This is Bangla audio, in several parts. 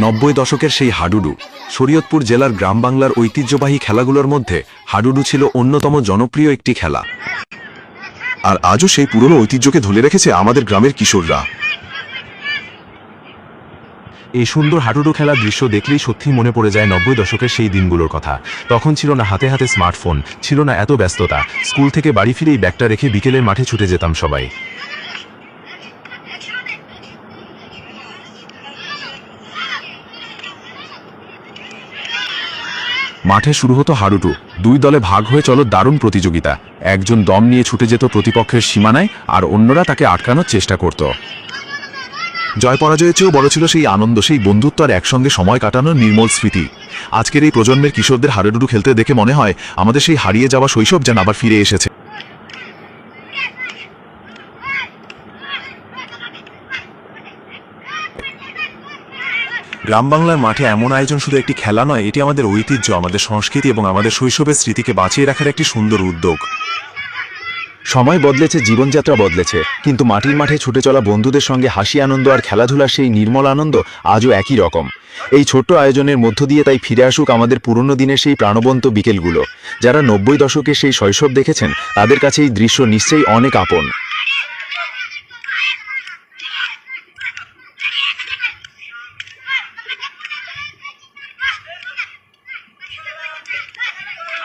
90 দশকের সেই হাডুডু। শরীয়তপুর জেলার গ্রাম বাংলার ঐতিহ্যবাহী খেলাগুলোর মধ্যে হাডুডু ছিল অন্যতম জনপ্রিয় একটি খেলা। আর আজও সেই পুরনো ঐতিহ্যকে ধরে রেখেছে আমাদের গ্রামের কিশোররা। এই সুন্দর হাডুডু খেলার দৃশ্য দেখলেই সত্যি মনে পড়ে যায় 90 দশকের সেই দিনগুলোর কথা। তখন ছিল না হাতে হাতে স্মার্টফোন, ছিল না এত ব্যস্ততা। স্কুল থেকে বাড়ি ফিরেই ব্যাগটা রেখে বিকেলের মাঠে ছুটে যেতাম সবাই। মাঠে শুরু হতো হাডুডু। দুই দলে ভাগ হয়ে চলো দারুণ প্রতিযোগিতা। একজন দম নিয়ে ছুটে যেত প্রতিপক্ষের সীমানায়, আর অন্যরা তাকে আটকানোর চেষ্টা করত। জয় পরাজয়ের চেয়েও বড় ছিল সেই আনন্দ, সেই বন্ধুত্ব আর একসঙ্গে সময় কাটানোর নির্মল স্মৃতি। আজকের এই প্রজন্মের কিশোরদের হাডুডু খেলতে দেখে মনে হয় আমাদের সেই হারিয়ে যাওয়া শৈশব যেন আবার ফিরে এসেছে। গ্রাম বাংলার মাঠে এমন আয়োজন শুধু একটি খেলা নয়, এটি আমাদের ঐতিহ্য, আমাদের সংস্কৃতি এবং আমাদের শৈশবের স্মৃতিকে বাঁচিয়ে রাখার একটি সুন্দর উদ্যোগ। সময় বদলেছে, জীবনযাত্রা বদলেছে, কিন্তু মাটির মাঠে ছুটে চলা বন্ধুদের সঙ্গে হাসি আনন্দ আর খেলাধুলার সেই নির্মল আনন্দ আজও একই রকম। এই ছোট্ট আয়োজনের মধ্য দিয়ে তাই ফিরে আসুক আমাদের পুরনো দিনের সেই প্রাণবন্ত বিকেলগুলো। যারা 90 দশকে সেই শৈশব দেখেছেন তাদের কাছে এই দৃশ্য নিশ্চয়ই অনেক আপন।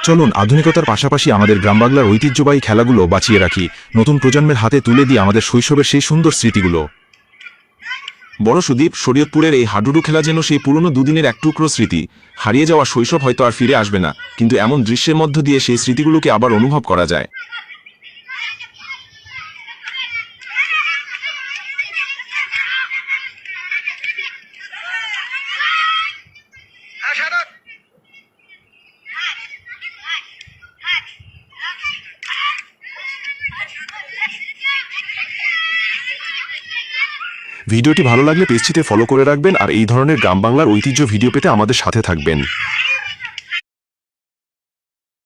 চলুন আধুনিকতার পাশাপাশি আমাদের গ্রামবাংলার ঐতিহ্যবাহী খেলাগুলো বাঁচিয়ে রাখি, নতুন প্রজন্মের হাতে তুলে দিই আমাদের শৈশবের সেই সুন্দর স্মৃতিগুলো। বড় সুদীপ, শরীয়তপুরের এই হাডুডু খেলা যেন সেই পুরনো দুদিনের এক টুকরো স্মৃতি। হারিয়ে যাওয়া শৈশব হয়তো আর ফিরে আসবে না, কিন্তু এমন দৃশ্যের মধ্য দিয়ে সেই স্মৃতিগুলোকে আবার অনুভব করা যায়। ভিডিওটি ভালো লাগলে পেজটিতে ফলো করে রাখবেন আর এই ধরনের গ্রাম বাংলার ঐতিহ্য ভিডিও পেতে আমাদের সাথে থাকবেন।